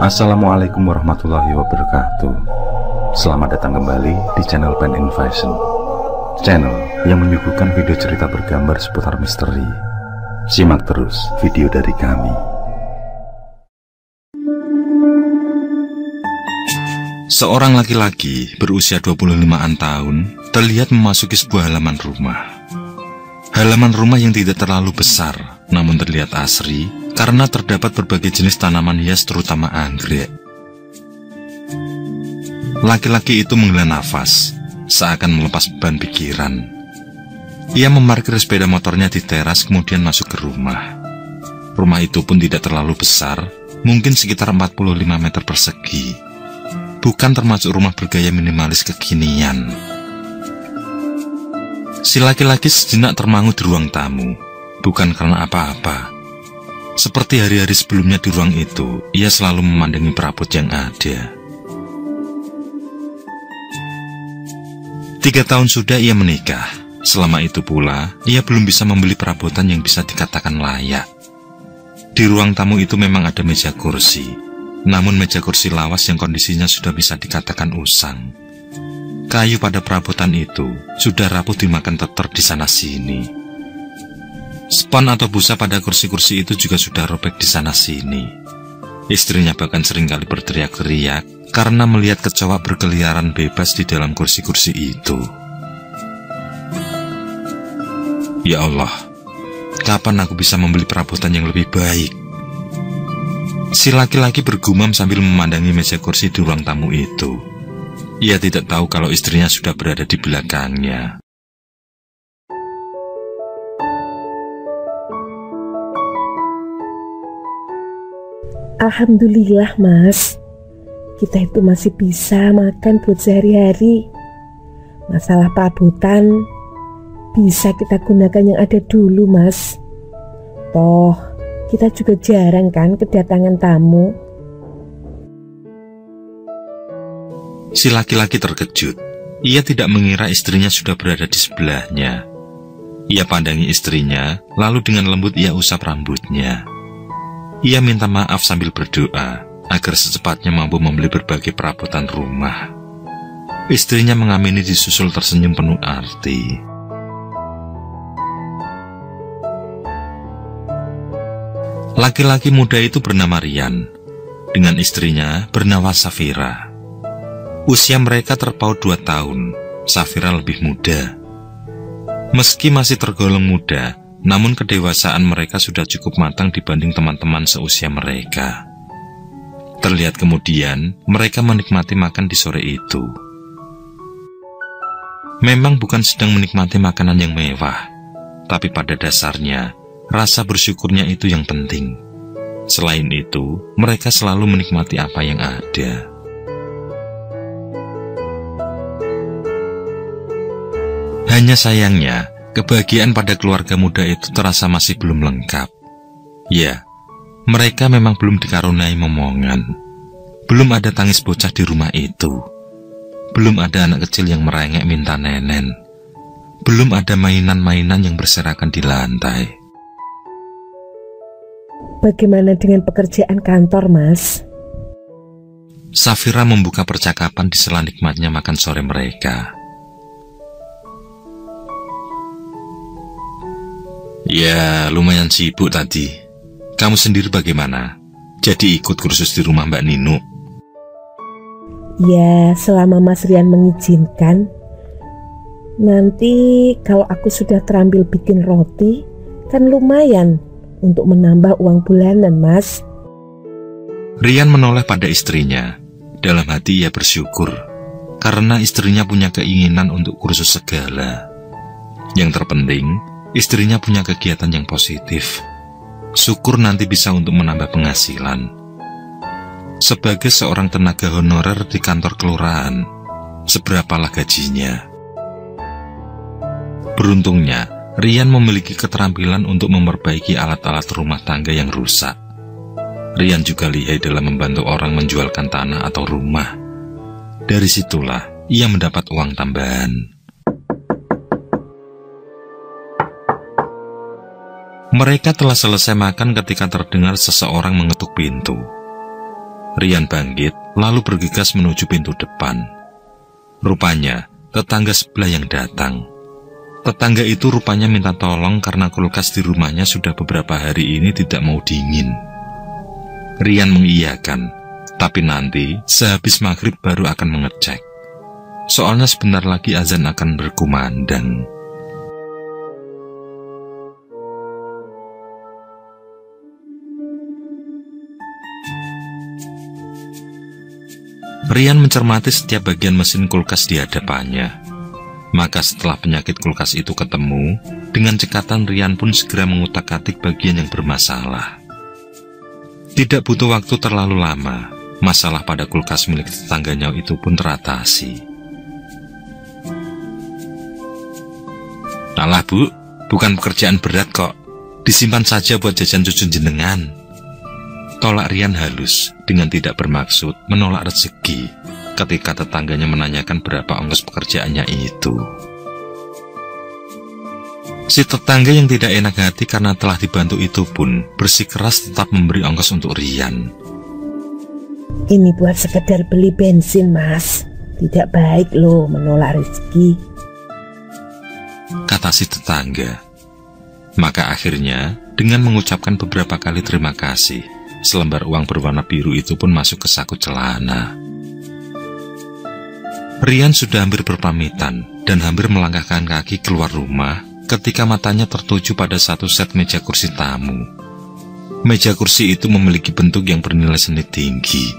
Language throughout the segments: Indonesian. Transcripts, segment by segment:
Assalamualaikum warahmatullahi wabarakatuh. Selamat datang kembali di channel Pen and Fashion, channel yang menyuguhkan video cerita bergambar seputar misteri. Simak terus video dari kami. Seorang laki-laki berusia 25-an tahun terlihat memasuki sebuah halaman rumah. Halaman rumah yang tidak terlalu besar, namun terlihat asri karena terdapat berbagai jenis tanaman hias terutama anggrek. Laki-laki itu menghela nafas, seakan melepas beban pikiran. Ia memarkir sepeda motornya di teras kemudian masuk ke rumah. Rumah itu pun tidak terlalu besar, mungkin sekitar 45 meter persegi. Bukan termasuk rumah bergaya minimalis kekinian. Si laki-laki sejenak termangu di ruang tamu, bukan karena apa-apa. Seperti hari-hari sebelumnya di ruang itu, ia selalu memandangi perabot yang ada. 3 tahun sudah ia menikah. Selama itu pula, ia belum bisa membeli perabotan yang bisa dikatakan layak. Di ruang tamu itu memang ada meja kursi, namun meja kursi lawas yang kondisinya sudah bisa dikatakan usang. Kayu pada perabotan itu sudah rapuh dimakan teter di sana-sini. Spon atau busa pada kursi-kursi itu juga sudah robek di sana-sini. Istrinya bahkan seringkali berteriak-teriak karena melihat kecoa berkeliaran bebas di dalam kursi-kursi itu. Ya Allah, kapan aku bisa membeli perabotan yang lebih baik? Si laki-laki bergumam sambil memandangi meja kursi di ruang tamu itu. Ia tidak tahu kalau istrinya sudah berada di belakangnya. Alhamdulillah mas, kita itu masih bisa makan buat sehari-hari. Masalah perabotan bisa kita gunakan yang ada dulu mas. Toh kita juga jarang kan kedatangan tamu. Si laki-laki terkejut. Ia tidak mengira istrinya sudah berada di sebelahnya. Ia pandangi istrinya, lalu dengan lembut ia usap rambutnya. Ia minta maaf sambil berdoa agar secepatnya mampu membeli berbagai perabotan rumah. Istrinya mengamini disusul tersenyum penuh arti. Laki-laki muda itu bernama Rian, dengan istrinya bernama Safira. Usia mereka terpaut 2 tahun, Safira lebih muda. Meski masih tergolong muda, namun kedewasaan mereka sudah cukup matang dibanding teman-teman seusia mereka. Terlihat kemudian, mereka menikmati makan di sore itu. Memang bukan sedang menikmati makanan yang mewah, tapi pada dasarnya, rasa bersyukurnya itu yang penting. Selain itu, mereka selalu menikmati apa yang ada. Hanya sayangnya, kebahagiaan pada keluarga muda itu terasa masih belum lengkap. Ya, mereka memang belum dikaruniai momongan. Belum ada tangis bocah di rumah itu. Belum ada anak kecil yang merengek minta nenen. Belum ada mainan-mainan yang berserakan di lantai. Bagaimana dengan pekerjaan kantor, Mas? Safira membuka percakapan di sela nikmatnya makan sore mereka. Ya, lumayan sibuk tadi. Kamu sendiri bagaimana? Jadi ikut kursus di rumah Mbak Nino? Ya, selama Mas Rian mengizinkan. Nanti kalau aku sudah terambil bikin roti, kan lumayan untuk menambah uang bulanan, Mas. Rian menoleh pada istrinya. Dalam hati ia bersyukur, karena istrinya punya keinginan untuk kursus segala. Yang terpenting, istrinya punya kegiatan yang positif. Syukur nanti bisa untuk menambah penghasilan. Sebagai seorang tenaga honorer di kantor kelurahan, seberapalah gajinya? Beruntungnya, Rian memiliki keterampilan untuk memperbaiki alat-alat rumah tangga yang rusak. Rian juga lihai dalam membantu orang menjualkan tanah atau rumah. Dari situlah ia mendapat uang tambahan. Mereka telah selesai makan ketika terdengar seseorang mengetuk pintu. Rian bangkit, lalu bergegas menuju pintu depan. Rupanya, tetangga sebelah yang datang. Tetangga itu rupanya minta tolong karena kulkas di rumahnya sudah beberapa hari ini tidak mau dingin. Rian mengiyakan, tapi nanti sehabis maghrib baru akan mengecek. Soalnya sebentar lagi azan akan berkumandang. Rian mencermati setiap bagian mesin kulkas di hadapannya. Maka setelah penyakit kulkas itu ketemu, dengan cekatan Rian pun segera mengutak-atik bagian yang bermasalah. Tidak butuh waktu terlalu lama, masalah pada kulkas milik tetangganya itu pun teratasi. Alah Bu, bukan pekerjaan berat kok. Disimpan saja buat jajan cucu jenengan. Tolak Rian halus dengan tidak bermaksud menolak rezeki ketika tetangganya menanyakan berapa ongkos pekerjaannya itu. Si tetangga yang tidak enak hati karena telah dibantu itu pun bersikeras tetap memberi ongkos untuk Rian. Ini buat sekedar beli bensin, Mas. Tidak baik loh menolak rezeki, kata si tetangga. Maka akhirnya dengan mengucapkan beberapa kali terima kasih, selembar uang berwarna biru itu pun masuk ke saku celana. Rian sudah hampir berpamitan dan hampir melangkahkan kaki keluar rumah ketika matanya tertuju pada satu set meja kursi tamu. Meja kursi itu memiliki bentuk yang bernilai seni tinggi.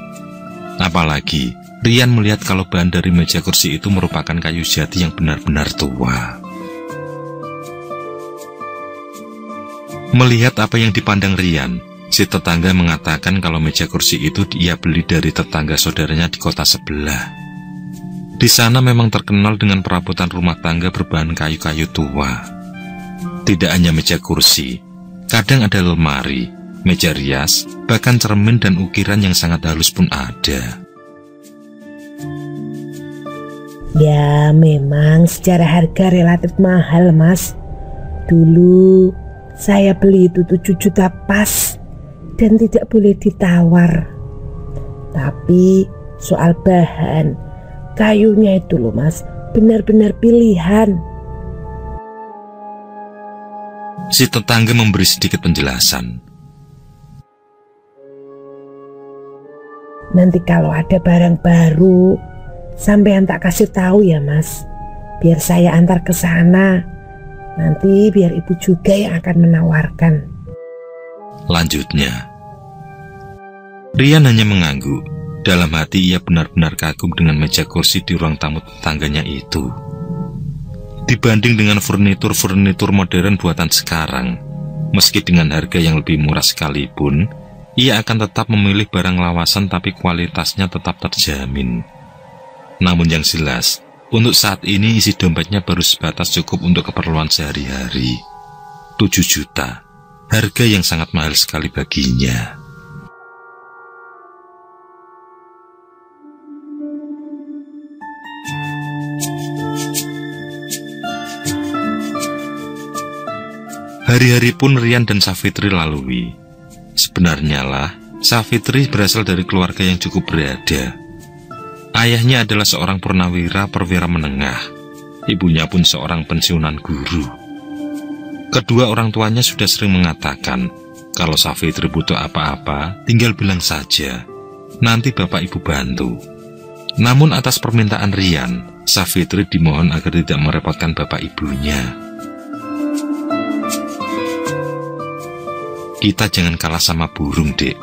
Apalagi Rian melihat kalau bahan dari meja kursi itu merupakan kayu jati yang benar-benar tua. Melihat apa yang dipandang Rian, si tetangga mengatakan kalau meja kursi itu ia beli dari tetangga saudaranya di kota sebelah. Di sana memang terkenal dengan perabotan rumah tangga berbahan kayu-kayu tua. Tidak hanya meja kursi, kadang ada lemari, meja rias, bahkan cermin dan ukiran yang sangat halus pun ada. Ya memang secara harga relatif mahal, Mas. Dulu saya beli itu 7 juta pas dan tidak boleh ditawar. Tapi soal bahan, kayunya itu loh Mas, benar-benar pilihan. Si tetangga memberi sedikit penjelasan. Nanti kalau ada barang baru, sampean tak kasih tahu ya Mas. Biar saya antar ke sana. Nanti biar ibu juga yang akan menawarkan. Lanjutnya, Rian hanya mengangguk. Dalam hati ia benar-benar kagum dengan meja kursi di ruang tamu tetangganya itu. Dibanding dengan furnitur-furnitur modern buatan sekarang, meski dengan harga yang lebih murah sekalipun, ia akan tetap memilih barang lawasan tapi kualitasnya tetap terjamin. Namun yang jelas, untuk saat ini isi dompetnya baru sebatas cukup untuk keperluan sehari-hari. 7 juta, harga yang sangat mahal sekali baginya. Hari-hari pun Rian dan Safitri lalui. Sebenarnya lah, Safitri berasal dari keluarga yang cukup berada. Ayahnya adalah seorang purnawira perwira menengah. Ibunya pun seorang pensiunan guru. Kedua orang tuanya sudah sering mengatakan, kalau Safitri butuh apa-apa, tinggal bilang saja. Nanti bapak ibu bantu. Namun atas permintaan Rian, Safitri dimohon agar tidak merepotkan bapak ibunya. Kita jangan kalah sama burung, Dek.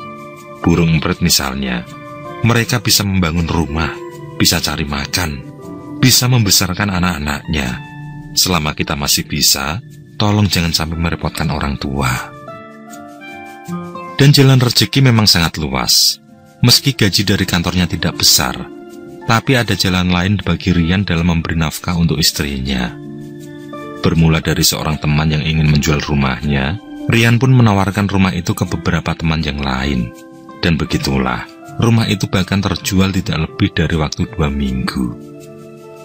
Burung emprit misalnya. Mereka bisa membangun rumah, bisa cari makan, bisa membesarkan anak-anaknya. Selama kita masih bisa, tolong jangan sampai merepotkan orang tua. Dan jalan rezeki memang sangat luas. Meski gaji dari kantornya tidak besar, tapi ada jalan lain bagi Rian dalam memberi nafkah untuk istrinya. Bermula dari seorang teman yang ingin menjual rumahnya, Rian pun menawarkan rumah itu ke beberapa teman yang lain. Dan begitulah, rumah itu bahkan terjual tidak lebih dari waktu 2 minggu.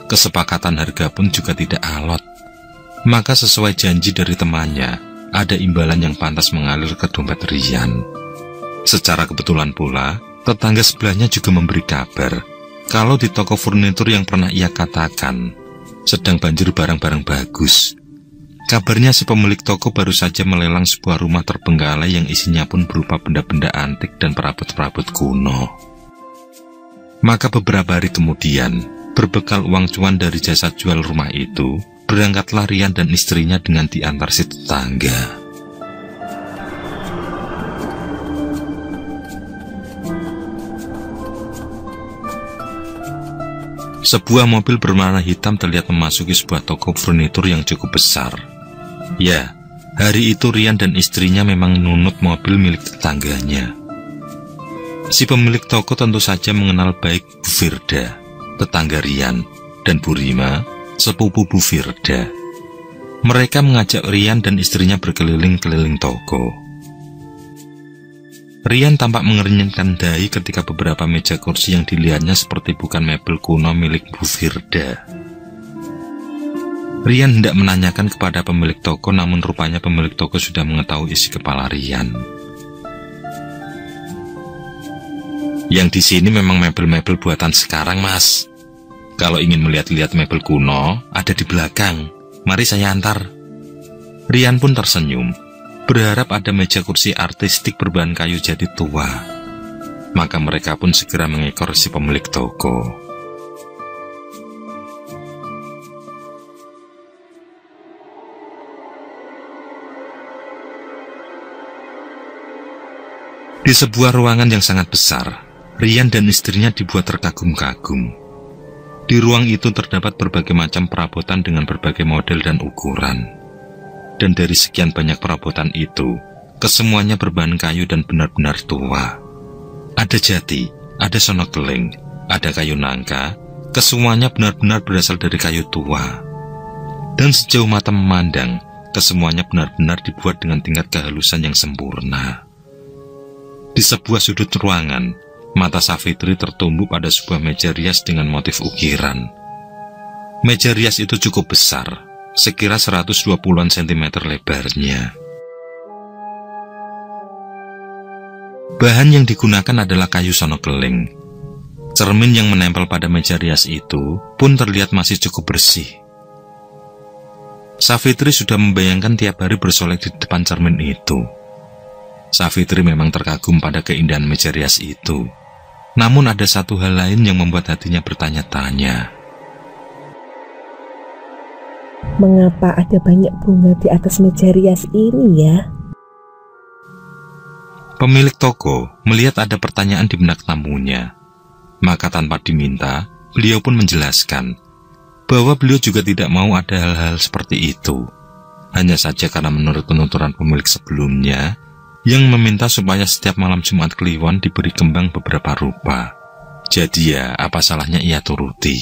Kesepakatan harga pun juga tidak alot. Maka sesuai janji dari temannya, ada imbalan yang pantas mengalir ke dompet Rian. Secara kebetulan pula, tetangga sebelahnya juga memberi kabar kalau di toko furnitur yang pernah ia katakan sedang banjir barang-barang bagus. Kabarnya si pemilik toko baru saja melelang sebuah rumah terbengkalai yang isinya pun berupa benda-benda antik dan perabot-perabot kuno. Maka beberapa hari kemudian, berbekal uang cuan dari jasa jual rumah itu, berangkatlah Rian dan istrinya dengan diantar si tetangga. Sebuah mobil berwarna hitam terlihat memasuki sebuah toko furnitur yang cukup besar. Ya, hari itu Rian dan istrinya memang nunut mobil milik tetangganya. Si pemilik toko tentu saja mengenal baik Bu Firda, tetangga Rian, dan Bu Rima, sepupu Bu Firda. Mereka mengajak Rian dan istrinya berkeliling-keliling toko. Rian tampak mengernyitkan dahi ketika beberapa meja kursi yang dilihatnya seperti bukan mebel kuno milik Bu Firda. Rian hendak menanyakan kepada pemilik toko, namun rupanya pemilik toko sudah mengetahui isi kepala Rian. Yang di sini memang mebel-mebel buatan sekarang, Mas. Kalau ingin melihat-lihat mebel kuno, ada di belakang. Mari saya antar. Rian pun tersenyum, berharap ada meja kursi artistik berbahan kayu jati tua. Maka mereka pun segera mengekor si pemilik toko. Di sebuah ruangan yang sangat besar, Rian dan istrinya dibuat terkagum-kagum. Di ruang itu terdapat berbagai macam perabotan dengan berbagai model dan ukuran. Dan dari sekian banyak perabotan itu, kesemuanya berbahan kayu dan benar-benar tua. Ada jati, ada sono keling, ada kayu nangka, kesemuanya benar-benar berasal dari kayu tua. Dan sejauh mata memandang, kesemuanya benar-benar dibuat dengan tingkat kehalusan yang sempurna. Di sebuah sudut ruangan, mata Safitri tertumbu pada sebuah meja rias dengan motif ukiran. Meja rias itu cukup besar, sekira 120-an cm lebarnya. Bahan yang digunakan adalah kayu sono keling. Cermin yang menempel pada meja rias itu pun terlihat masih cukup bersih. Safitri sudah membayangkan tiap hari bersolek di depan cermin itu. Safitri memang terkagum pada keindahan meja rias itu. Namun ada satu hal lain yang membuat hatinya bertanya-tanya. Mengapa ada banyak bunga di atas meja rias ini ya? Pemilik toko melihat ada pertanyaan di benak tamunya. Maka tanpa diminta, beliau pun menjelaskan bahwa beliau juga tidak mau ada hal-hal seperti itu. Hanya saja karena menurut penuturan pemilik sebelumnya, yang meminta supaya setiap malam Jumat Kliwon diberi kembang beberapa rupa. Jadi ya, apa salahnya ia turuti.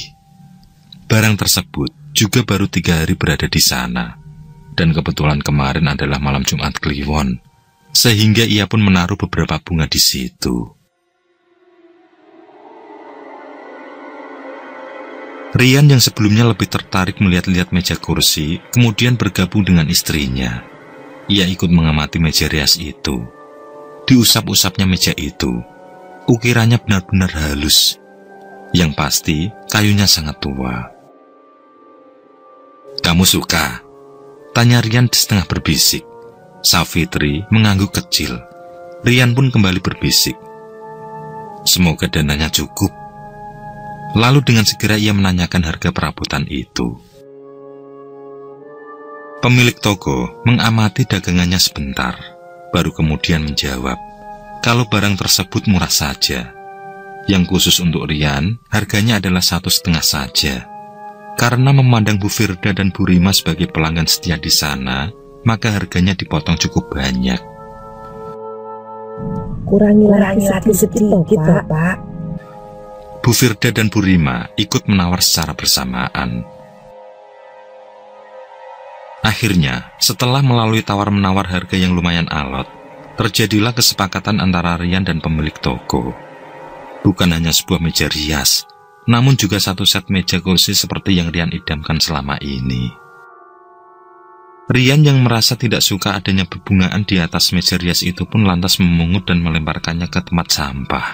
Barang tersebut juga baru 3 hari berada di sana. Dan kebetulan kemarin adalah malam Jumat Kliwon, sehingga ia pun menaruh beberapa bunga di situ. Rian yang sebelumnya lebih tertarik melihat-lihat meja kursi, kemudian bergabung dengan istrinya. Ia ikut mengamati meja rias itu. Diusap-usapnya meja itu, ukirannya benar-benar halus. Yang pasti, kayunya sangat tua. "Kamu suka?" tanya Rian setengah berbisik. Safitri mengangguk kecil. Rian pun kembali berbisik, "Semoga dananya cukup." Lalu dengan segera ia menanyakan harga perabotan itu. Pemilik toko mengamati dagangannya sebentar, baru kemudian menjawab kalau barang tersebut murah saja. Yang khusus untuk Rian, harganya adalah 1,5 saja. Karena memandang Bu Firda dan Bu Rima sebagai pelanggan setia di sana, maka harganya dipotong cukup banyak. Kurangi lagi sedikit, Pak. Bu Firda dan Bu Rima ikut menawar secara bersamaan. Akhirnya, setelah melalui tawar-menawar harga yang lumayan alot, terjadilah kesepakatan antara Rian dan pemilik toko. Bukan hanya sebuah meja rias, namun juga satu set meja kursi seperti yang Rian idamkan selama ini. Rian yang merasa tidak suka adanya bebungaan di atas meja rias itu pun lantas memungut dan melemparkannya ke tempat sampah.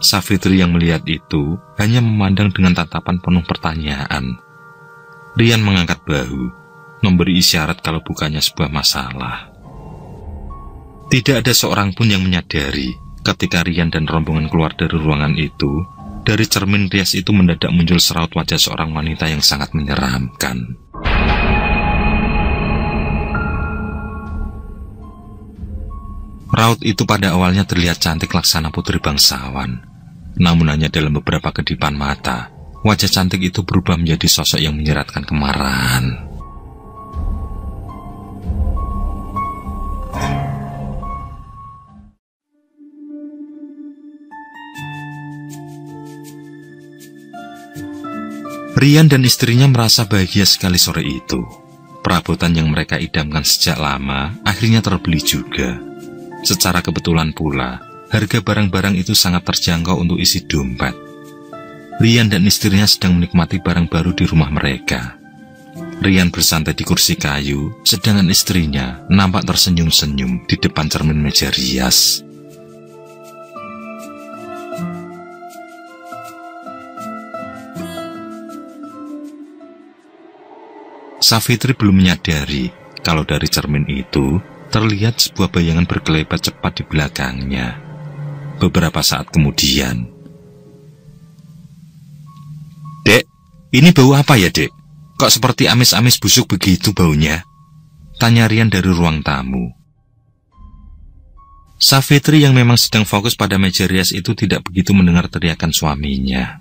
Savitri yang melihat itu hanya memandang dengan tatapan penuh pertanyaan. Rian mengangkat bahu, memberi isyarat kalau bukannya sebuah masalah. Tidak ada seorang pun yang menyadari ketika Rian dan rombongan keluar dari ruangan itu, dari cermin rias itu mendadak muncul seraut wajah seorang wanita yang sangat menyeramkan. Raut itu pada awalnya terlihat cantik laksana putri bangsawan. Namun hanya dalam beberapa kedipan mata, wajah cantik itu berubah menjadi sosok yang menyeratkan kemarahan. Rian dan istrinya merasa bahagia sekali sore itu. Perabotan yang mereka idamkan sejak lama akhirnya terbeli juga. Secara kebetulan pula, harga barang-barang itu sangat terjangkau untuk isi dompet. Rian dan istrinya sedang menikmati barang baru di rumah mereka. Rian bersantai di kursi kayu, sedangkan istrinya nampak tersenyum-senyum di depan cermin meja rias. Savitri belum menyadari kalau dari cermin itu terlihat sebuah bayangan berkelebat cepat di belakangnya. Beberapa saat kemudian, "Dek, ini bau apa ya, Dek? Kok seperti amis-amis busuk begitu baunya?" tanya Rian dari ruang tamu. Savitri yang memang sedang fokus pada meja rias itu tidak begitu mendengar teriakan suaminya.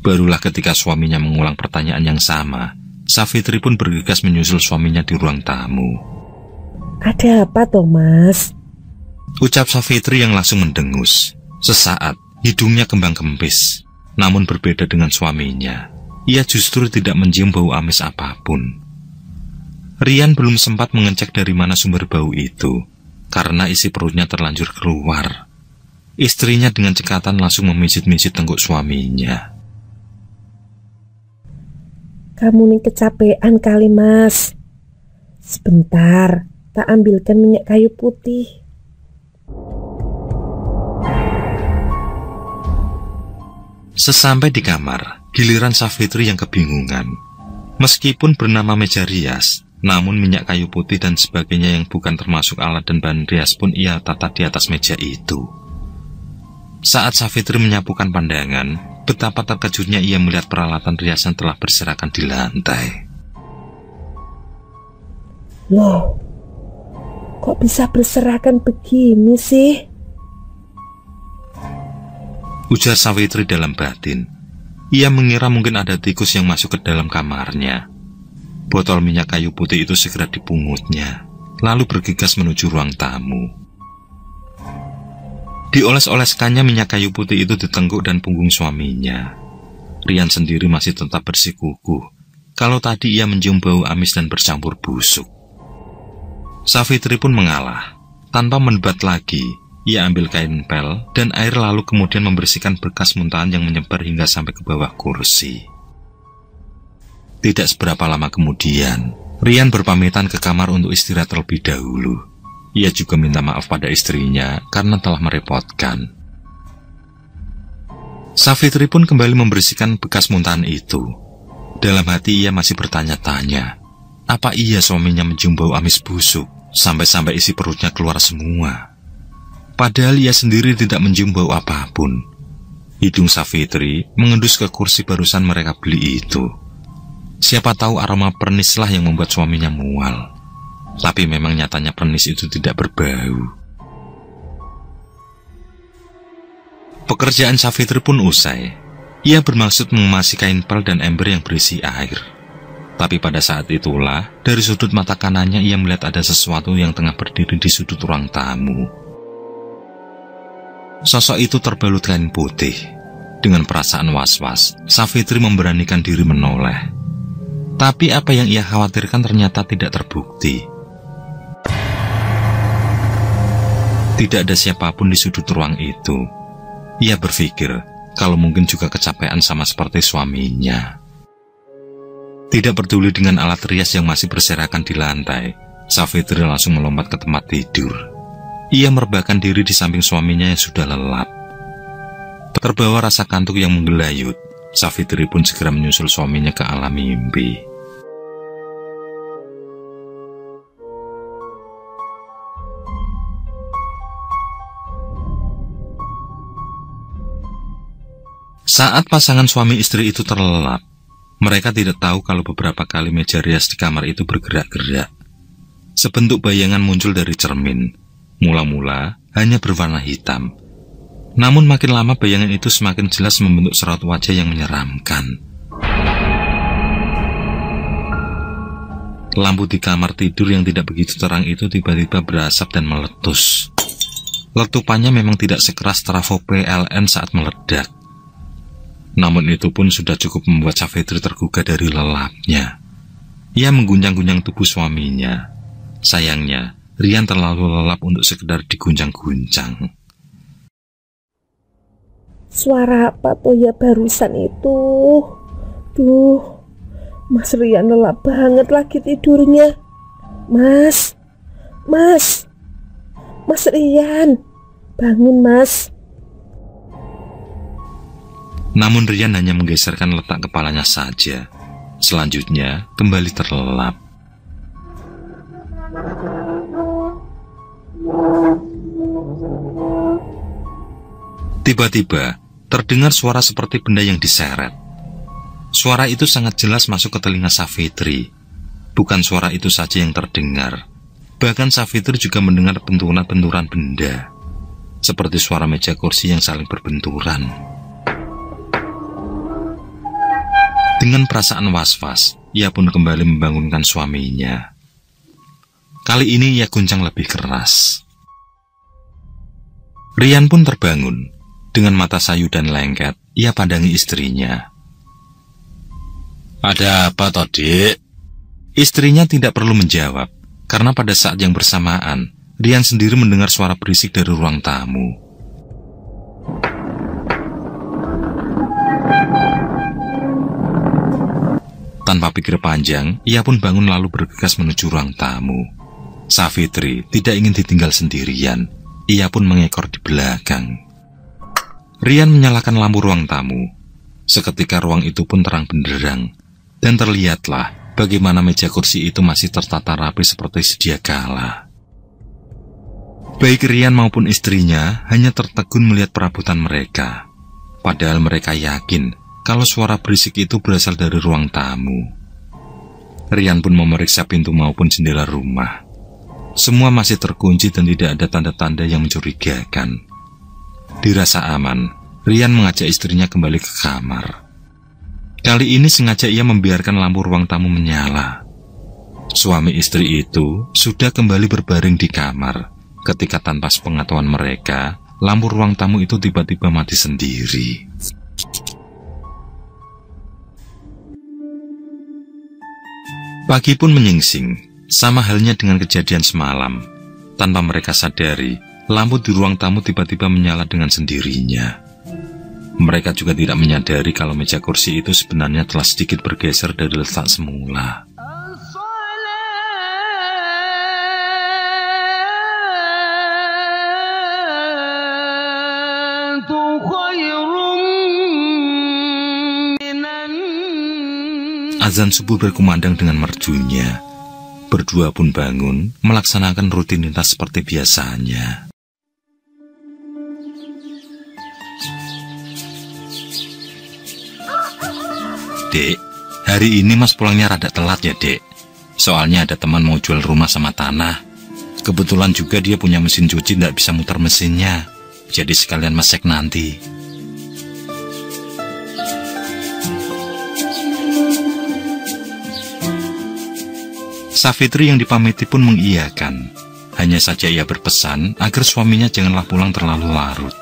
Barulah ketika suaminya mengulang pertanyaan yang sama, Savitri pun bergegas menyusul suaminya di ruang tamu. "Ada apa toh, Mas?" ucap Savitri yang langsung mendengus. Sesaat, hidungnya kembang kempis. Namun berbeda dengan suaminya, ia justru tidak mencium bau amis apapun. Rian belum sempat mengecek dari mana sumber bau itu, karena isi perutnya terlanjur keluar. Istrinya dengan cekatan langsung memijit-mijit tengkuk suaminya. "Kamu nih kecapean kali, Mas. Sebentar, tak ambilkan minyak kayu putih." Sesampai di kamar, giliran Savitri yang kebingungan. Meskipun bernama meja rias, namun minyak kayu putih dan sebagainya yang bukan termasuk alat dan bahan rias pun ia tata di atas meja itu. Saat Savitri menyapukan pandangan, betapa terkejutnya ia melihat peralatan riasan telah berserakan di lantai. "Loh, kok bisa berserakan begini sih?" ujar Savitri dalam batin. Ia mengira mungkin ada tikus yang masuk ke dalam kamarnya. Botol minyak kayu putih itu segera dipungutnya, lalu bergegas menuju ruang tamu. Dioles-oleskannya minyak kayu putih itu di tengkuk dan punggung suaminya. Rian sendiri masih tetap bersikukuh kalau tadi ia mencium bau amis dan bercampur busuk. Savitri pun mengalah. Tanpa mendebat lagi, ia ambil kain pel dan air lalu kemudian membersihkan bekas muntahan yang menyebar hingga sampai ke bawah kursi. Tidak seberapa lama kemudian, Rian berpamitan ke kamar untuk istirahat terlebih dahulu. Ia juga minta maaf pada istrinya karena telah merepotkan. Savitri pun kembali membersihkan bekas muntahan itu. Dalam hati ia masih bertanya-tanya, apa iya suaminya mencium bau amis busuk sampai-sampai isi perutnya keluar semua? Padahal ia sendiri tidak mencium bau apapun. Hidung Savitri mengendus ke kursi barusan mereka beli itu. Siapa tahu aroma pernislah yang membuat suaminya mual. Tapi memang nyatanya pernis itu tidak berbau. Pekerjaan Savitri pun usai. Ia bermaksud mengemasi kain pel dan ember yang berisi air. Tapi pada saat itulah, dari sudut mata kanannya ia melihat ada sesuatu yang tengah berdiri di sudut ruang tamu. Sosok itu terbalut kain putih. Dengan perasaan was-was, Savitri memberanikan diri menoleh. Tapi apa yang ia khawatirkan ternyata tidak terbukti. Tidak ada siapapun di sudut ruang itu. Ia berpikir kalau mungkin juga kecapean sama seperti suaminya. Tidak peduli dengan alat rias yang masih berserakan di lantai, Savitri langsung melompat ke tempat tidur. Ia merebahkan diri di samping suaminya yang sudah lelap. Terbawa rasa kantuk yang menggelayut, Savitri pun segera menyusul suaminya ke alam mimpi. Saat pasangan suami istri itu terlelap, mereka tidak tahu kalau beberapa kali meja rias di kamar itu bergerak-gerak. Sebentuk bayangan muncul dari cermin. Mula-mula hanya berwarna hitam. Namun makin lama bayangan itu semakin jelas membentuk seraut wajah yang menyeramkan. Lampu di kamar tidur yang tidak begitu terang itu tiba-tiba berasap dan meletus. Letupannya memang tidak sekeras trafo PLN saat meledak. Namun itu pun sudah cukup membuat Savitri tergugah dari lelapnya. Ia mengguncang-guncang tubuh suaminya. Sayangnya, Rian terlalu lelap untuk sekedar diguncang-guncang. Suara apa toh ya barusan itu? Duh, Mas Rian lelap banget lagi tidurnya. Mas Rian, bangun Mas. Namun Rian hanya menggeserkan letak kepalanya saja. Selanjutnya kembali terlelap. Tiba-tiba terdengar suara seperti benda yang diseret. Suara itu sangat jelas masuk ke telinga Savitri. Bukan suara itu saja yang terdengar. Bahkan Savitri juga mendengar benturan-benturan benda. Seperti suara meja kursi yang saling berbenturan. Dengan perasaan was-was, ia pun kembali membangunkan suaminya. Kali ini ia guncang lebih keras. Rian pun terbangun. Dengan mata sayu dan lengket, ia pandangi istrinya. "Ada apa, Dik?" Istrinya tidak perlu menjawab, karena pada saat yang bersamaan, Rian sendiri mendengar suara berisik dari ruang tamu. Tanpa pikir panjang, ia pun bangun lalu bergegas menuju ruang tamu. Savitri tidak ingin ditinggal sendirian. Ia pun mengekor di belakang. Rian menyalakan lampu ruang tamu. Seketika ruang itu pun terang benderang. Dan terlihatlah bagaimana meja kursi itu masih tertata rapi seperti sedia kala. Baik Rian maupun istrinya hanya tertegun melihat perabotan mereka. Padahal mereka yakin kalau suara berisik itu berasal dari ruang tamu. Rian pun memeriksa pintu maupun jendela rumah. Semua masih terkunci dan tidak ada tanda-tanda yang mencurigakan. Dirasa aman, Rian mengajak istrinya kembali ke kamar. Kali ini sengaja ia membiarkan lampu ruang tamu menyala. Suami istri itu sudah kembali berbaring di kamar, ketika tanpa sepengetahuan mereka, lampu ruang tamu itu tiba-tiba mati sendiri. Pagi pun menyingsing, sama halnya dengan kejadian semalam. Tanpa mereka sadari, lampu di ruang tamu tiba-tiba menyala dengan sendirinya. Mereka juga tidak menyadari kalau meja kursi itu sebenarnya telah sedikit bergeser dari letak semula. Azan subuh berkumandang dengan merdunya. Berdua pun bangun, melaksanakan rutinitas seperti biasanya. "Dek, hari ini Mas pulangnya rada telat ya, Dek. Soalnya ada teman mau jual rumah sama tanah. Kebetulan juga dia punya mesin cuci, tidak bisa muter mesinnya. Jadi sekalian Mas cek nanti." Savitri yang dipamiti pun mengiyakan. Hanya saja ia berpesan agar suaminya janganlah pulang terlalu larut.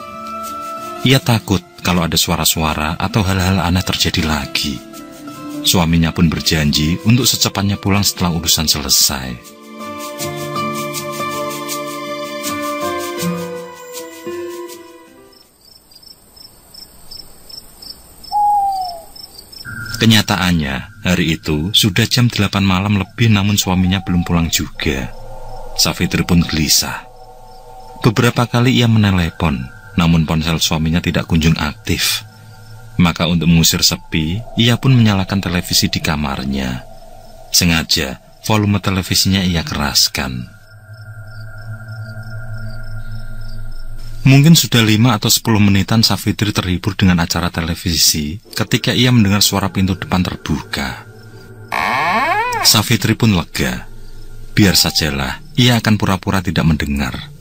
Ia takut kalau ada suara-suara atau hal-hal aneh terjadi lagi. Suaminya pun berjanji untuk secepatnya pulang setelah urusan selesai. Kenyataannya, hari itu sudah jam 8 malam lebih namun suaminya belum pulang juga. Savitri pun gelisah. Beberapa kali ia menelepon, namun ponsel suaminya tidak kunjung aktif. Maka untuk mengusir sepi, ia pun menyalakan televisi di kamarnya. Sengaja, volume televisinya ia keraskan. Mungkin sudah 5 atau 10 menitan Savitri terhibur dengan acara televisi ketika ia mendengar suara pintu depan terbuka. Savitri pun lega. Biar sajalah, ia akan pura-pura tidak mendengar.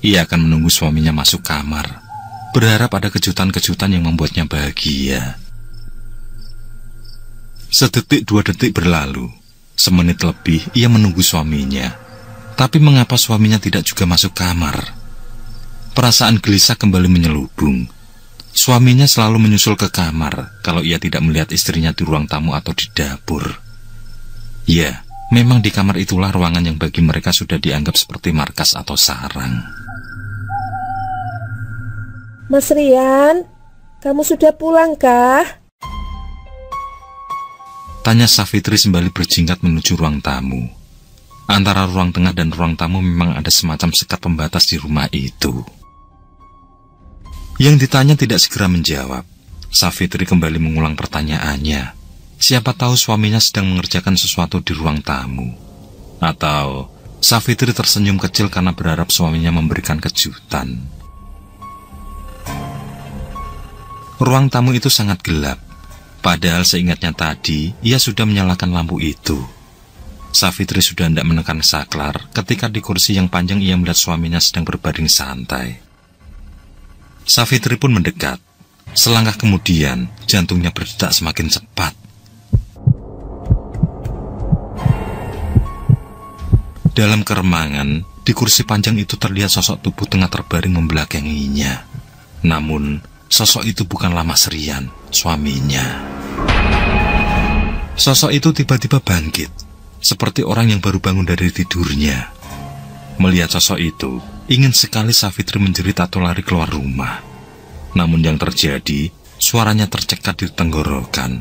Ia akan menunggu suaminya masuk kamar, berharap ada kejutan-kejutan yang membuatnya bahagia. Sedetik 2 detik berlalu. Semenit lebih ia menunggu suaminya. Tapi mengapa suaminya tidak juga masuk kamar? Perasaan gelisah kembali menyelubung. Suaminya selalu menyusul ke kamar kalau ia tidak melihat istrinya di ruang tamu atau di dapur. Ya, memang di kamar itulah ruangan yang bagi mereka sudah dianggap seperti markas atau sarang. Mas Rian, kamu sudah pulang kah? Tanya Savitri sembari berjingkat menuju ruang tamu. Antara ruang tengah dan ruang tamu memang ada semacam sekat pembatas di rumah itu. Yang ditanya tidak segera menjawab. Savitri kembali mengulang pertanyaannya. Siapa tahu suaminya sedang mengerjakan sesuatu di ruang tamu. Atau Savitri tersenyum kecil karena berharap suaminya memberikan kejutan. Ruang tamu itu sangat gelap. Padahal seingatnya tadi, ia sudah menyalakan lampu itu. Savitri sudah hendak menekan saklar ketika di kursi yang panjang ia melihat suaminya sedang berbaring santai. Savitri pun mendekat. Selangkah kemudian, jantungnya berdetak semakin cepat. Dalam keremangan, di kursi panjang itu terlihat sosok tubuh tengah terbaring membelakanginya. Namun, sosok itu bukanlah Mas Rian, suaminya. Sosok itu tiba-tiba bangkit, seperti orang yang baru bangun dari tidurnya. Melihat sosok itu, ingin sekali Savitri menjerit atau lari keluar rumah. Namun yang terjadi, suaranya tercekat di tenggorokan.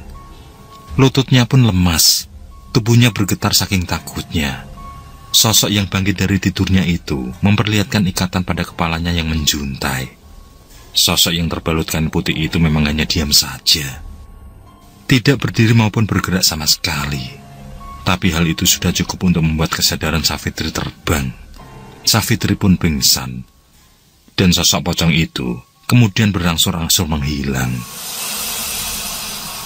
Lututnya pun lemas, tubuhnya bergetar saking takutnya. Sosok yang bangkit dari tidurnya itu memperlihatkan ikatan pada kepalanya yang menjuntai. Sosok yang terbalut kain putih itu memang hanya diam saja. Tidak berdiri maupun bergerak sama sekali. Tapi hal itu sudah cukup untuk membuat kesadaran Savitri terbang. Savitri pun pingsan. Dan sosok pocong itu kemudian berangsur-angsur menghilang.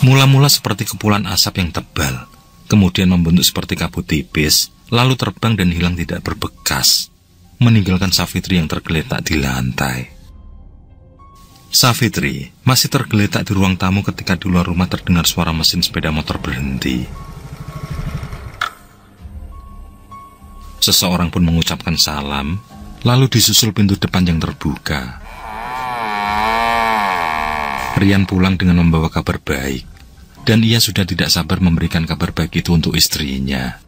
Mula-mula seperti kepulan asap yang tebal, kemudian membentuk seperti kabut tipis, lalu terbang dan hilang tidak berbekas, meninggalkan Savitri yang tergeletak di lantai. Savitri masih tergeletak di ruang tamu ketika di luar rumah terdengar suara mesin sepeda motor berhenti. Seseorang pun mengucapkan salam, lalu disusul pintu depan yang terbuka. Rian pulang dengan membawa kabar baik, dan ia sudah tidak sabar memberikan kabar baik itu untuk istrinya.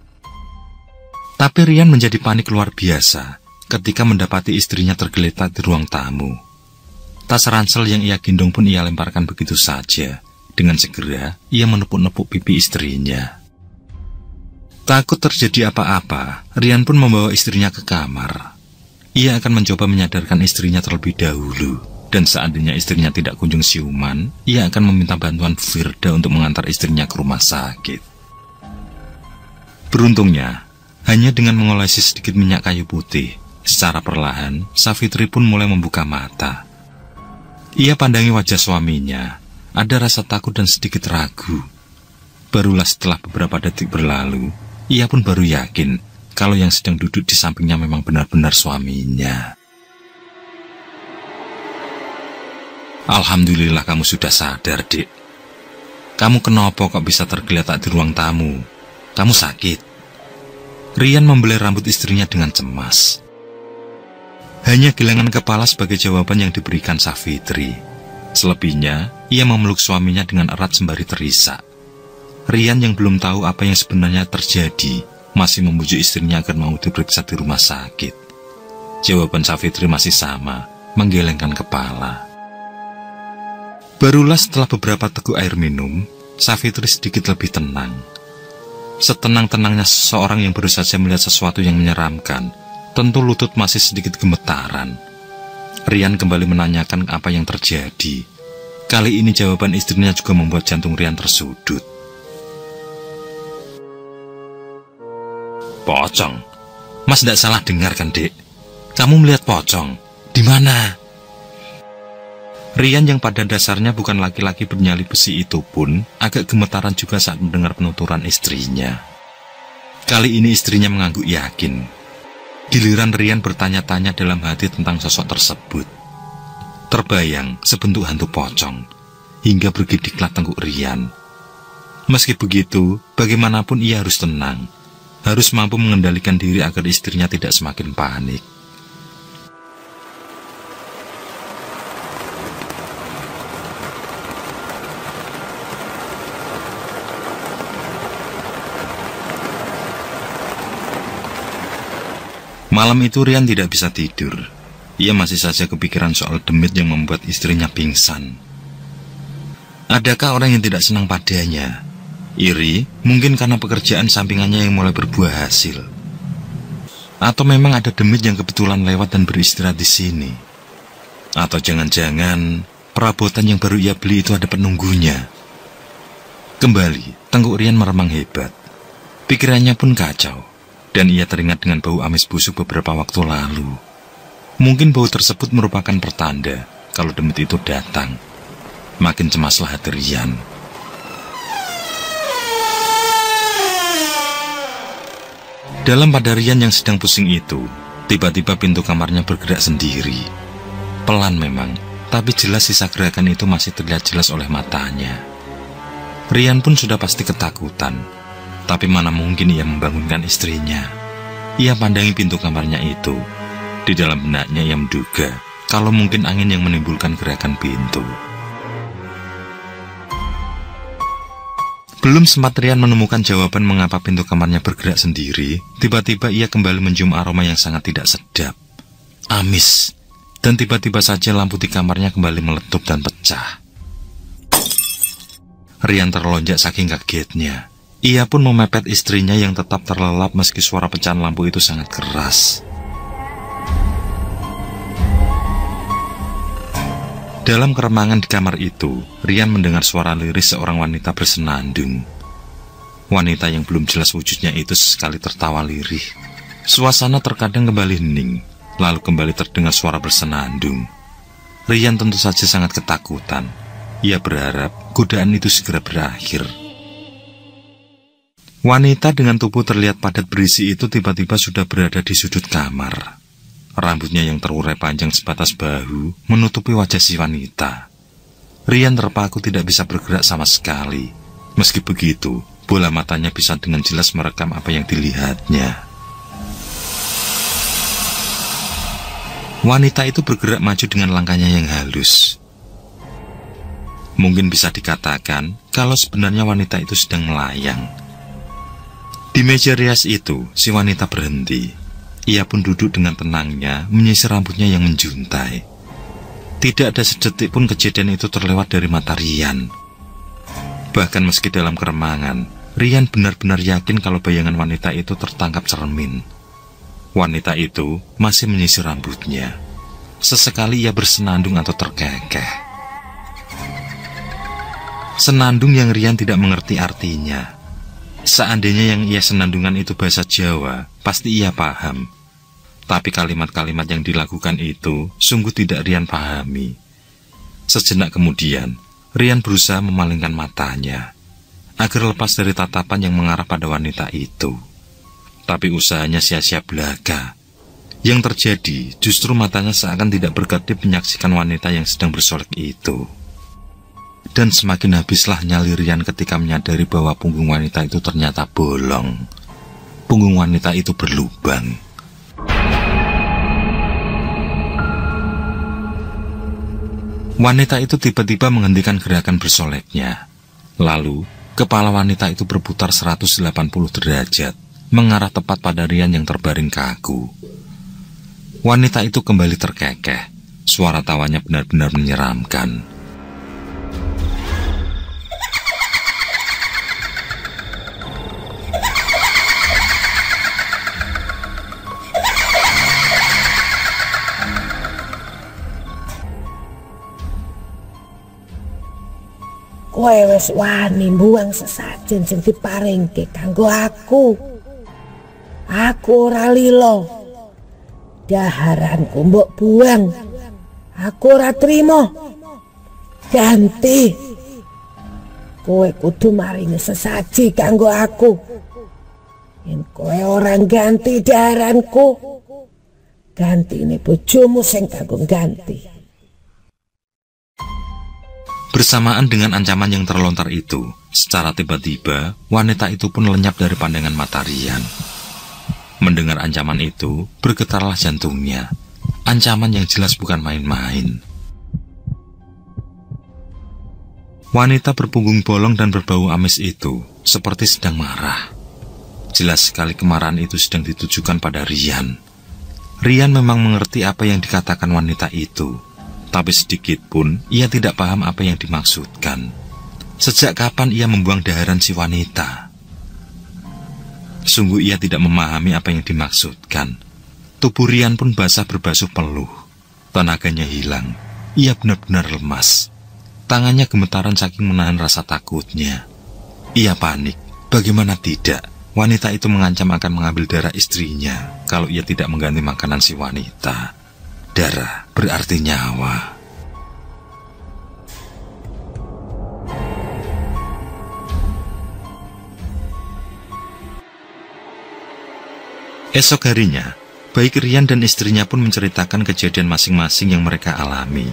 Tapi Rian menjadi panik luar biasa ketika mendapati istrinya tergeletak di ruang tamu. Tas ransel yang ia gendong pun ia lemparkan begitu saja. Dengan segera, ia menepuk-nepuk pipi istrinya. Takut terjadi apa-apa, Rian pun membawa istrinya ke kamar. Ia akan mencoba menyadarkan istrinya terlebih dahulu. Dan seandainya istrinya tidak kunjung siuman, ia akan meminta bantuan Firda untuk mengantar istrinya ke rumah sakit. Beruntungnya, hanya dengan mengolesi sedikit minyak kayu putih, secara perlahan, Savitri pun mulai membuka mata. Ia pandangi wajah suaminya, ada rasa takut dan sedikit ragu. Barulah setelah beberapa detik berlalu, ia pun baru yakin kalau yang sedang duduk di sampingnya memang benar-benar suaminya. Alhamdulillah kamu sudah sadar, Dik. Kamu kenapa kok bisa tergeletak di ruang tamu? Kamu sakit? Rian membelai rambut istrinya dengan cemas. Hanya gelangan kepala sebagai jawaban yang diberikan Savitri. Selebihnya, ia memeluk suaminya dengan erat sembari terisak. Rian yang belum tahu apa yang sebenarnya terjadi, masih membujuk istrinya agar mau diperiksa di rumah sakit. Jawaban Savitri masih sama, menggelengkan kepala. Barulah setelah beberapa teguk air minum, Savitri sedikit lebih tenang. Setenang-tenangnya seseorang yang baru saja melihat sesuatu yang menyeramkan, tentu lutut masih sedikit gemetaran. Rian kembali menanyakan apa yang terjadi. Kali ini jawaban istrinya juga membuat jantung Rian tersudut. Pocong? Mas tidak salah dengar kan, Dek? Kamu melihat pocong? Di mana? Rian yang pada dasarnya bukan laki-laki bernyali besi itu pun agak gemetaran juga saat mendengar penuturan istrinya. Kali ini istrinya mengangguk yakin. Giliran Rian bertanya-tanya dalam hati tentang sosok tersebut. Terbayang sebentuk hantu pocong, hingga bergediklah tengkuk Rian. Meski begitu, bagaimanapun ia harus tenang, harus mampu mengendalikan diri agar istrinya tidak semakin panik. Malam itu Rian tidak bisa tidur. Ia masih saja kepikiran soal demit yang membuat istrinya pingsan. Adakah orang yang tidak senang padanya? Iri, mungkin karena pekerjaan sampingannya yang mulai berbuah hasil. Atau memang ada demit yang kebetulan lewat dan beristirahat di sini. Atau jangan-jangan perabotan yang baru ia beli itu ada penunggunya. Kembali, tengkuk Rian meremang hebat. Pikirannya pun kacau. Dan ia teringat dengan bau amis busuk beberapa waktu lalu. Mungkin bau tersebut merupakan pertanda kalau demit itu datang. Makin cemaslah hati Rian. Dalam pada Rian yang sedang pusing itu, tiba-tiba pintu kamarnya bergerak sendiri. Pelan memang, tapi jelas sisa gerakan itu masih terlihat jelas oleh matanya. Rian pun sudah pasti ketakutan. Tapi mana mungkin ia membangunkan istrinya. Ia pandangi pintu kamarnya itu. Di dalam benaknya ia menduga kalau mungkin angin yang menimbulkan gerakan pintu. Belum sempat Rian menemukan jawaban mengapa pintu kamarnya bergerak sendiri, tiba-tiba ia kembali mencium aroma yang sangat tidak sedap. Amis. Dan tiba-tiba saja lampu di kamarnya kembali meletup dan pecah. Rian terlonjak saking kagetnya. Ia pun memepet istrinya yang tetap terlelap meski suara pecahan lampu itu sangat keras. Dalam keremangan di kamar itu, Rian mendengar suara lirih seorang wanita bersenandung. Wanita yang belum jelas wujudnya itu sesekali tertawa lirih. Suasana terkadang kembali hening, lalu kembali terdengar suara bersenandung. Rian tentu saja sangat ketakutan. Ia berharap godaan itu segera berakhir. Wanita dengan tubuh terlihat padat berisi itu tiba-tiba sudah berada di sudut kamar. Rambutnya yang terurai panjang sebatas bahu menutupi wajah si wanita. Rian terpaku tidak bisa bergerak sama sekali. Meski begitu, bola matanya bisa dengan jelas merekam apa yang dilihatnya. Wanita itu bergerak maju dengan langkahnya yang halus. Mungkin bisa dikatakan kalau sebenarnya wanita itu sedang melayang. Di meja rias itu, si wanita berhenti. Ia pun duduk dengan tenangnya, menyisir rambutnya yang menjuntai. Tidak ada sedetik pun kejadian itu terlewat dari mata Rian. Bahkan meski dalam keremangan, Rian benar-benar yakin kalau bayangan wanita itu tertangkap cermin. Wanita itu masih menyisir rambutnya. Sesekali ia bersenandung atau terkekeh. Senandung yang Rian tidak mengerti artinya. Seandainya yang ia senandungan itu bahasa Jawa, pasti ia paham. Tapi kalimat-kalimat yang dilakukan itu sungguh tidak Rian pahami. Sejenak kemudian, Rian berusaha memalingkan matanya agar lepas dari tatapan yang mengarah pada wanita itu. Tapi usahanya sia-sia belaka. Yang terjadi justru matanya seakan tidak berkedip menyaksikan wanita yang sedang bersolek itu. Dan semakin habislah nyali Rian ketika menyadari bahwa punggung wanita itu ternyata bolong. Punggung wanita itu berlubang. Wanita itu tiba-tiba menghentikan gerakan bersoleknya. Lalu, kepala wanita itu berputar 180 derajat, mengarah tepat pada Rian yang terbaring kaku. Wanita itu kembali terkekeh. Suara tawanya benar-benar menyeramkan. kowe wis wani mbuang sesajen sing diparingke kanggo aku. Aku ora lilo. Daharanku mbok buang. Aku ora trimo. Ganti. Kowe kudu maringi sesaji kanggo aku. Yen kowe ora ganti daharanku, gantine bojomu sing kanggo ganti. Bersamaan dengan ancaman yang terlontar itu, secara tiba-tiba wanita itu pun lenyap dari pandangan mata Rian. Mendengar ancaman itu, bergetarlah jantungnya. Ancaman yang jelas bukan main-main. Wanita berpunggung bolong dan berbau amis itu seperti sedang marah. Jelas sekali kemarahan itu sedang ditujukan pada Rian. Rian memang mengerti apa yang dikatakan wanita itu, tapi sedikit pun ia tidak paham apa yang dimaksudkan. Sejak kapan ia membuang daharan si wanita? Sungguh ia tidak memahami apa yang dimaksudkan. Tubuh Rian pun basah berbasuh peluh. Tenaganya hilang. Ia benar-benar lemas. Tangannya gemetaran saking menahan rasa takutnya. Ia panik. Bagaimana tidak? Wanita itu mengancam akan mengambil darah istrinya kalau ia tidak mengganti makanan si wanita. Darah berarti nyawa. Esok harinya, baik Rian dan istrinya pun menceritakan kejadian masing-masing yang mereka alami.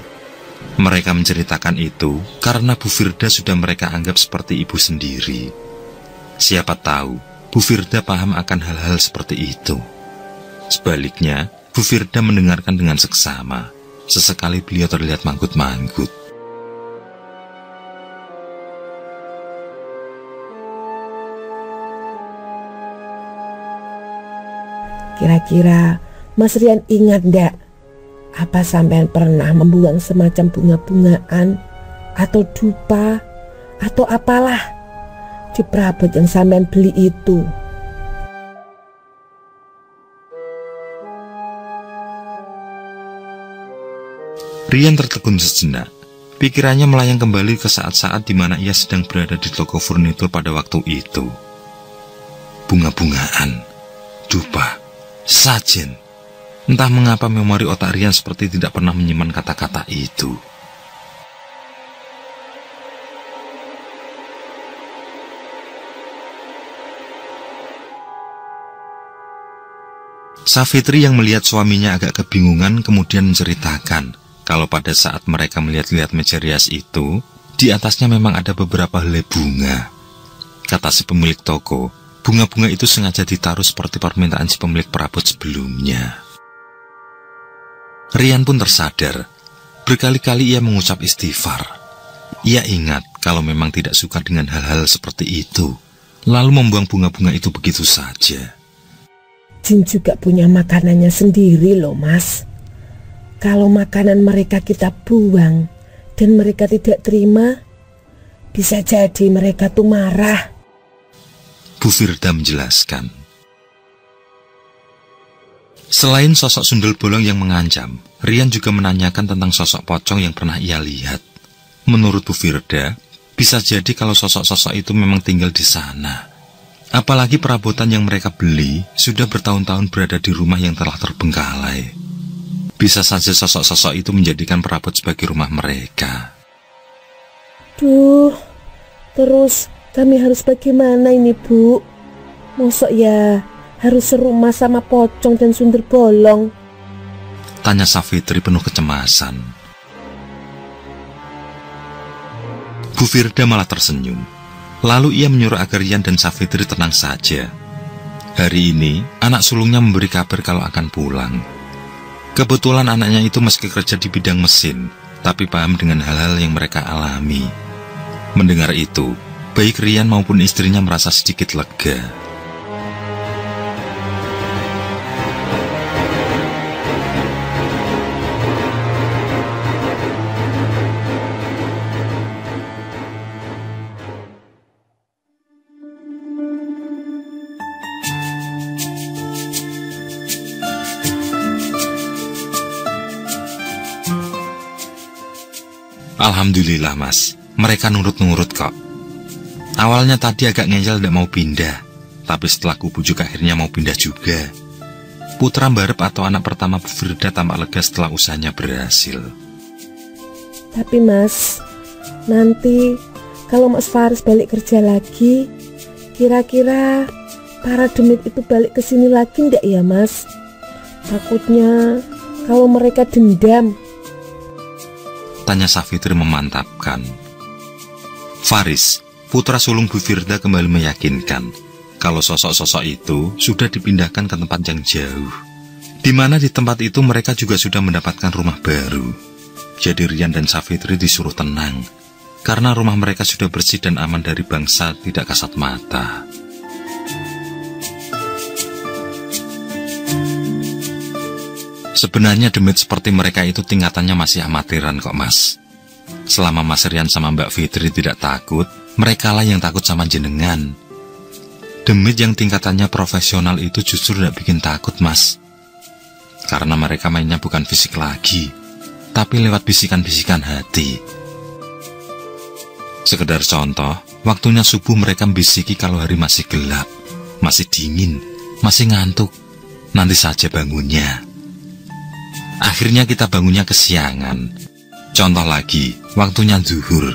Mereka menceritakan itu karena Bu Firda sudah mereka anggap seperti ibu sendiri. Siapa tahu, Bu Firda paham akan hal-hal seperti itu. Sebaliknya, Bu Firda mendengarkan dengan seksama. Sesekali beliau terlihat manggut-manggut. Kira-kira Mas Rian ingat ndak? Apa sampean pernah membuang semacam bunga-bungaan atau dupa atau apalah di perabot yang sampean beli itu? Rian tertegun sejenak. Pikirannya melayang kembali ke saat-saat di mana ia sedang berada di toko furnitur pada waktu itu. Bunga-bungaan, dupa, sajen. Entah mengapa memori otak Rian seperti tidak pernah menyimpan kata-kata itu. Safitri yang melihat suaminya agak kebingungan kemudian menceritakan kalau pada saat mereka melihat-lihat meja rias itu, di atasnya memang ada beberapa helai bunga. Kata si pemilik toko, bunga-bunga itu sengaja ditaruh seperti permintaan si pemilik perabot sebelumnya. Rian pun tersadar. Berkali-kali ia mengucap istighfar. Ia ingat kalau memang tidak suka dengan hal-hal seperti itu, lalu membuang bunga-bunga itu begitu saja. Jin juga punya makanannya sendiri loh Mas. Kalau makanan mereka kita buang dan mereka tidak terima, bisa jadi mereka tuh marah. Bu Firda menjelaskan. Selain sosok sundel bolong yang mengancam, Rian juga menanyakan tentang sosok pocong yang pernah ia lihat. Menurut Bu Firda, bisa jadi kalau sosok-sosok itu memang tinggal di sana. Apalagi perabotan yang mereka beli sudah bertahun-tahun berada di rumah yang telah terbengkalai. Bisa saja sosok-sosok itu menjadikan perabot sebagai rumah mereka. Duh, terus kami harus bagaimana ini Bu? Mosok ya harus serumah sama pocong dan sundel bolong? Tanya Safitri penuh kecemasan. Bu Firda malah tersenyum. Lalu ia menyuruh agar Rian dan Safitri tenang saja. Hari ini, anak sulungnya memberi kabar kalau akan pulang. Kebetulan anaknya itu meski kerja di bidang mesin, tapi paham dengan hal-hal yang mereka alami. Mendengar itu, baik Rian maupun istrinya merasa sedikit lega. Alhamdulillah Mas, Mereka nurut-nurut kok. Awalnya tadi agak ngeyel tidak mau pindah, tapi setelah kubujuk akhirnya mau pindah juga. Putra Mbarep atau anak pertama Bu Firda tampak lega setelah usahanya berhasil. Tapi Mas, nanti kalau Mas Faris balik kerja lagi, kira-kira para demit itu balik ke sini lagi enggak ya Mas? Takutnya kalau mereka dendam. Tanya Safitri memantapkan. Faris, putra sulung Bu Firda, kembali meyakinkan kalau sosok-sosok itu sudah dipindahkan ke tempat yang jauh, di mana di tempat itu mereka juga sudah mendapatkan rumah baru. Jadi Rian dan Safitri disuruh tenang, karena rumah mereka sudah bersih dan aman dari bangsa tidak kasat mata. Sebenarnya demit seperti mereka itu tingkatannya masih amatiran kok Mas. Selama Mas Rian sama Mbak Fitri tidak takut, merekalah yang takut sama jenengan. Demit yang tingkatannya profesional itu justru tidak bikin takut Mas. Karena mereka mainnya bukan fisik lagi, tapi lewat bisikan-bisikan hati. Sekedar contoh, waktunya subuh mereka membisiki kalau hari masih gelap, masih dingin, masih ngantuk. Nanti saja bangunnya. Akhirnya kita bangunnya kesiangan. Contoh lagi, waktunya zuhur,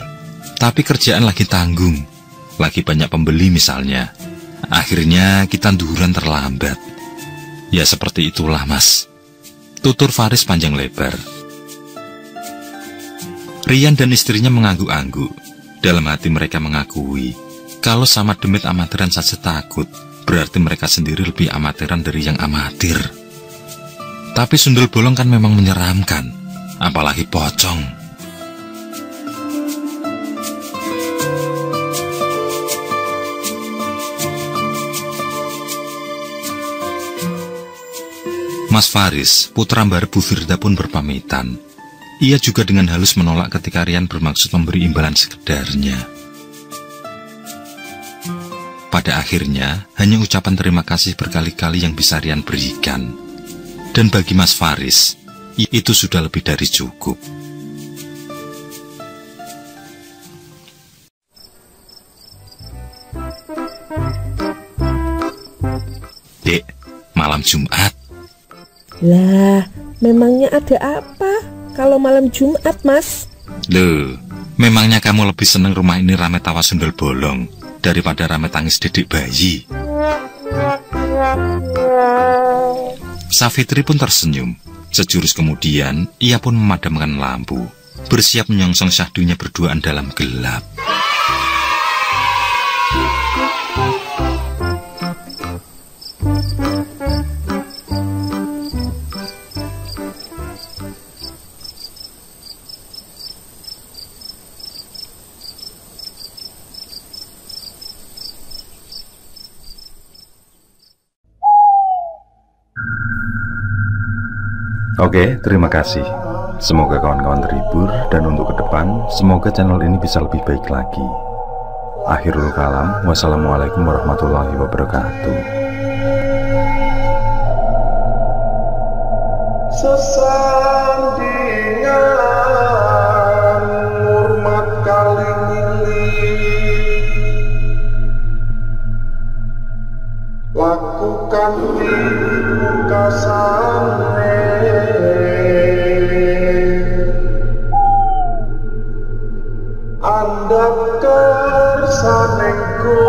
tapi kerjaan lagi tanggung, lagi banyak pembeli misalnya. Akhirnya kita duhuran terlambat. Ya seperti itulah Mas. Tutur Faris panjang lebar. Rian dan istrinya mengangguk-angguk. Dalam hati mereka mengakui, kalau sama demit amatiran saja takut, berarti mereka sendiri lebih amatiran dari yang amatir. Tapi sundel bolong kan memang menyeramkan, apalagi pocong. Mas Faris, putra Mbarep Bu Firda pun berpamitan. Ia juga dengan halus menolak ketika Rian bermaksud memberi imbalan sekedarnya. Pada akhirnya, hanya ucapan terima kasih berkali-kali yang bisa Rian berikan. Dan bagi Mas Faris, itu sudah lebih dari cukup. Dek, malam Jumat. Lah, memangnya ada apa kalau malam Jumat, Mas? Loh, memangnya kamu lebih senang rumah ini rame tawa sundel bolong daripada rame tangis dedek bayi? Safitri pun tersenyum. Sejurus kemudian, ia pun memadamkan lampu, bersiap menyongsong syahdunya berduaan dalam gelap. Oke, terima kasih. Semoga kawan-kawan terhibur, dan untuk ke depan, semoga channel ini bisa lebih baik lagi. Akhirul kalam, wassalamualaikum warahmatullahi wabarakatuh. Sesandingan hormat kali lakukan di kasane Anda kersanengku